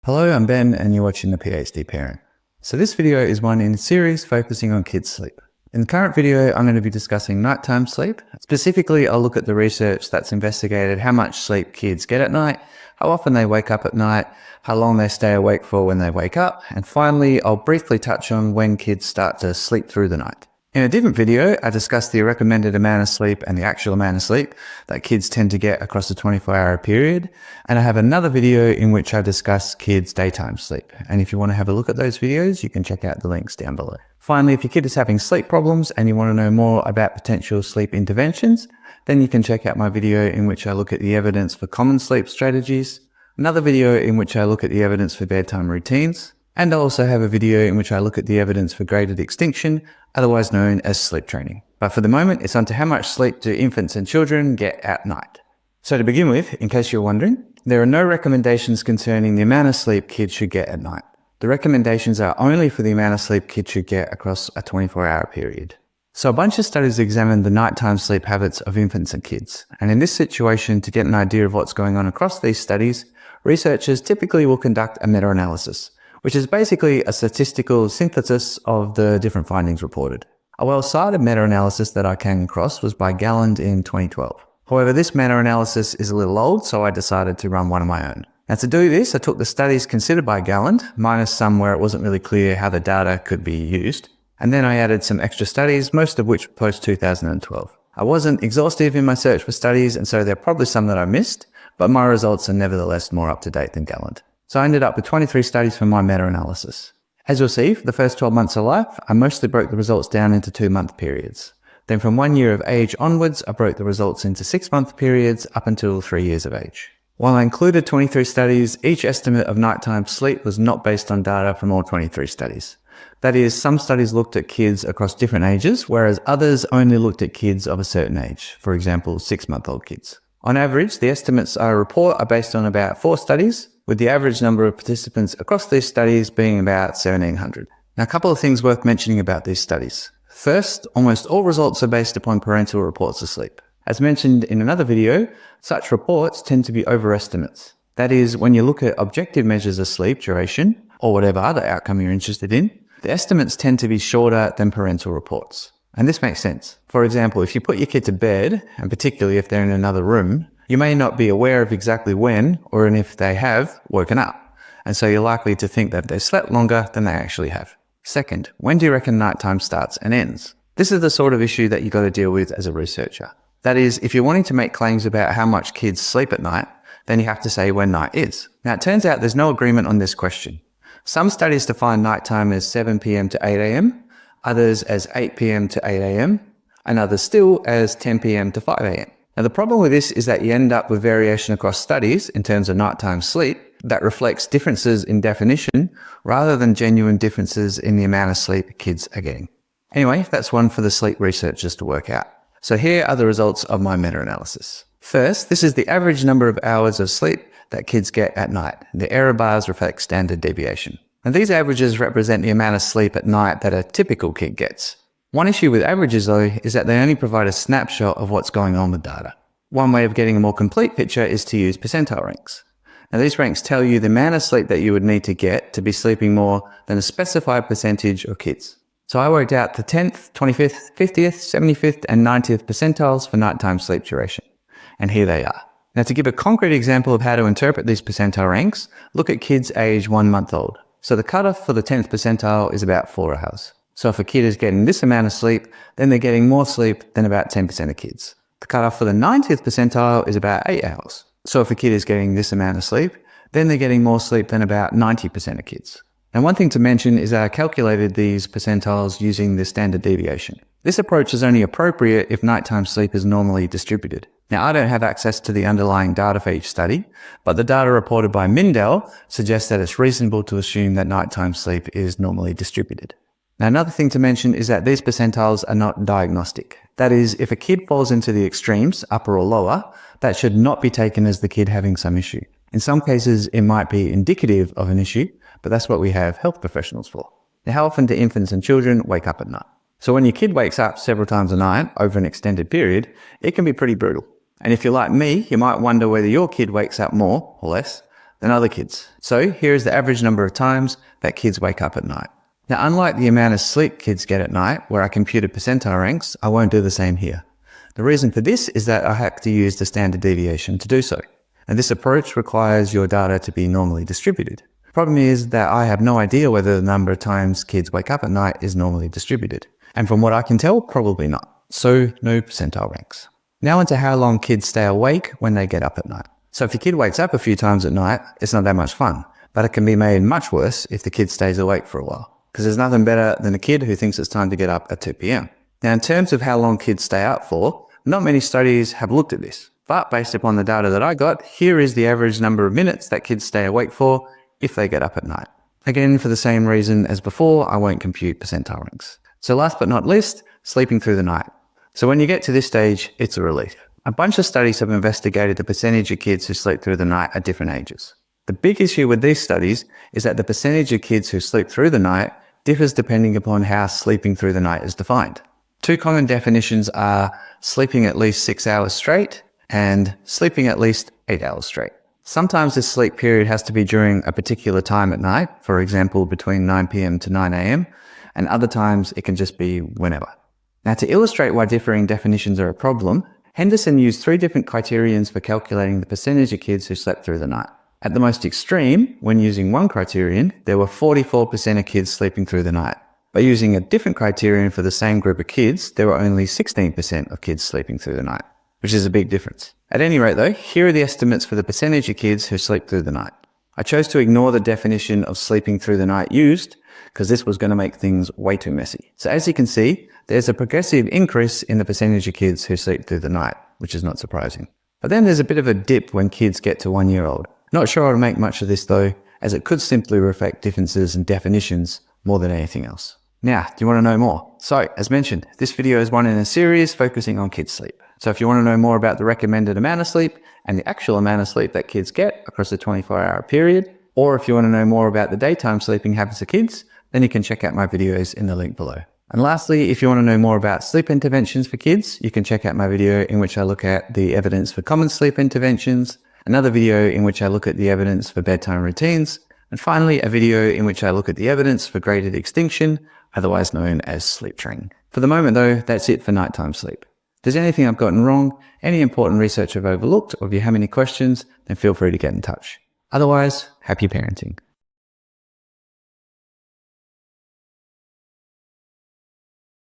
Hello, I'm Ben and you're watching The PhD Parent. So this video is one in a series focusing on kids' sleep. In the current video, I'm going to be discussing nighttime sleep. Specifically, I'll look at the research that's investigated how much sleep kids get at night, how often they wake up at night, how long they stay awake for when they wake up, and finally, I'll briefly touch on when kids start to sleep through the night. In a different video, I discussed the recommended amount of sleep and the actual amount of sleep that kids tend to get across a 24-hour period. And I have another video in which I discuss kids' daytime sleep. And if you want to have a look at those videos, you can check out the links down below. Finally, if your kid is having sleep problems and you want to know more about potential sleep interventions, then you can check out my video in which I look at the evidence for common sleep strategies, another video in which I look at the evidence for bedtime routines, and I also have a video in which I look at the evidence for graded extinction, otherwise known as sleep training. But for the moment, it's on to how much sleep do infants and children get at night. So to begin with, in case you're wondering, there are no recommendations concerning the amount of sleep kids should get at night. The recommendations are only for the amount of sleep kids should get across a 24-hour period. So a bunch of studies examined the nighttime sleep habits of infants and kids. And in this situation, to get an idea of what's going on across these studies, researchers typically will conduct a meta-analysis, which is basically a statistical synthesis of the different findings reported. A well-cited meta-analysis that I came across was by Galland in 2012. However, this meta-analysis is a little old, so I decided to run one of my own. Now to do this, I took the studies considered by Galland, minus some where it wasn't really clear how the data could be used, and then I added some extra studies, most of which were post-2012. I wasn't exhaustive in my search for studies, and so there are probably some that I missed, but my results are nevertheless more up-to-date than Galland. So I ended up with 23 studies for my meta-analysis. As you'll see, for the first 12 months of life, I mostly broke the results down into 2-month periods. Then from 1 year of age onwards, I broke the results into 6-month periods up until 3 years of age. While I included 23 studies, each estimate of nighttime sleep was not based on data from all 23 studies. That is, some studies looked at kids across different ages, whereas others only looked at kids of a certain age, for example, 6-month-old kids. On average, the estimates I report are based on about 4 studies, with the average number of participants across these studies being about 1,700. Now, a couple of things worth mentioning about these studies. First, almost all results are based upon parental reports of sleep. As mentioned in another video, such reports tend to be overestimates. That is, when you look at objective measures of sleep duration, or whatever other outcome you're interested in, the estimates tend to be shorter than parental reports. And this makes sense. For example, if you put your kid to bed, and particularly if they're in another room, you may not be aware of exactly when, or if they have, woken up. And so you're likely to think that they've slept longer than they actually have. Second, when do you reckon nighttime starts and ends? This is the sort of issue that you've got to deal with as a researcher. That is, if you're wanting to make claims about how much kids sleep at night, then you have to say when night is. Now, it turns out there's no agreement on this question. Some studies define nighttime as 7 p.m. to 8 a.m., others as 8 p.m. to 8 a.m., and others still as 10 p.m. to 5 a.m. Now, the problem with this is that you end up with variation across studies in terms of nighttime sleep that reflects differences in definition rather than genuine differences in the amount of sleep kids are getting. Anyway, that's one for the sleep researchers to work out. So here are the results of my meta-analysis. First, this is the average number of hours of sleep that kids get at night. The error bars reflect standard deviation. And these averages represent the amount of sleep at night that a typical kid gets. One issue with averages, though, is that they only provide a snapshot of what's going on with data. One way of getting a more complete picture is to use percentile ranks. Now, these ranks tell you the amount of sleep that you would need to get to be sleeping more than a specified percentage of kids. So I worked out the 10th, 25th, 50th, 75th, and 90th percentiles for nighttime sleep duration. And here they are. Now, to give a concrete example of how to interpret these percentile ranks, look at kids age 1 month old. So the cutoff for the 10th percentile is about 4 hours. So if a kid is getting this amount of sleep, then they're getting more sleep than about 10% of kids. The cutoff for the 90th percentile is about 8 hours. So if a kid is getting this amount of sleep, then they're getting more sleep than about 90% of kids. And one thing to mention is that I calculated these percentiles using the standard deviation. This approach is only appropriate if nighttime sleep is normally distributed. Now, I don't have access to the underlying data for each study, but the data reported by Mindell suggests that it's reasonable to assume that nighttime sleep is normally distributed. Now, another thing to mention is that these percentiles are not diagnostic. That is, if a kid falls into the extremes, upper or lower, that should not be taken as the kid having some issue. In some cases, it might be indicative of an issue, but that's what we have health professionals for. Now, how often do infants and children wake up at night? So when your kid wakes up several times a night over an extended period, it can be pretty brutal. And if you're like me, you might wonder whether your kid wakes up more or less than other kids. So here is the average number of times that kids wake up at night. Now, unlike the amount of sleep kids get at night, where I computed percentile ranks, I won't do the same here. The reason for this is that I have to use the standard deviation to do so. And this approach requires your data to be normally distributed. The problem is that I have no idea whether the number of times kids wake up at night is normally distributed. And from what I can tell, probably not. So no percentile ranks. Now into how long kids stay awake when they get up at night. So if your kid wakes up a few times at night, it's not that much fun, but it can be made much worse if the kid stays awake for a while. Because there's nothing better than a kid who thinks it's time to get up at 2 p.m. Now, in terms of how long kids stay up for, not many studies have looked at this. But based upon the data that I got, here is the average number of minutes that kids stay awake for if they get up at night. Again, for the same reason as before, I won't compute percentile ranks. So last but not least, sleeping through the night. So when you get to this stage, it's a relief. A bunch of studies have investigated the percentage of kids who sleep through the night at different ages. The big issue with these studies is that the percentage of kids who sleep through the night differs depending upon how sleeping through the night is defined. Two common definitions are sleeping at least 6 hours straight and sleeping at least 8 hours straight. Sometimes this sleep period has to be during a particular time at night, for example, between 9 p.m. to 9 a.m., and other times it can just be whenever. Now, to illustrate why differing definitions are a problem, Henderson used 3 different criterions for calculating the percentage of kids who slept through the night. At the most extreme, when using one criterion, there were 44% of kids sleeping through the night. By using a different criterion for the same group of kids, there were only 16% of kids sleeping through the night, which is a big difference. At any rate though, here are the estimates for the percentage of kids who sleep through the night. I chose to ignore the definition of sleeping through the night used, because this was going to make things way too messy. So as you can see, there's a progressive increase in the percentage of kids who sleep through the night, which is not surprising. But then there's a bit of a dip when kids get to 1 year old. Not sure I'll make much of this though, as it could simply reflect differences in definitions more than anything else. Now, do you want to know more? So, as mentioned, this video is one in a series focusing on kids' sleep. So if you want to know more about the recommended amount of sleep and the actual amount of sleep that kids get across a 24-hour period, or if you want to know more about the daytime sleeping habits of kids, then you can check out my videos in the link below. And lastly, if you want to know more about sleep interventions for kids, you can check out my video in which I look at the evidence for common sleep interventions, another video in which I look at the evidence for bedtime routines, and finally a video in which I look at the evidence for graded extinction, otherwise known as sleep training. For the moment though, that's it for nighttime sleep. If there's anything I've gotten wrong, any important research I've overlooked, or if you have any questions, then feel free to get in touch. Otherwise, happy parenting.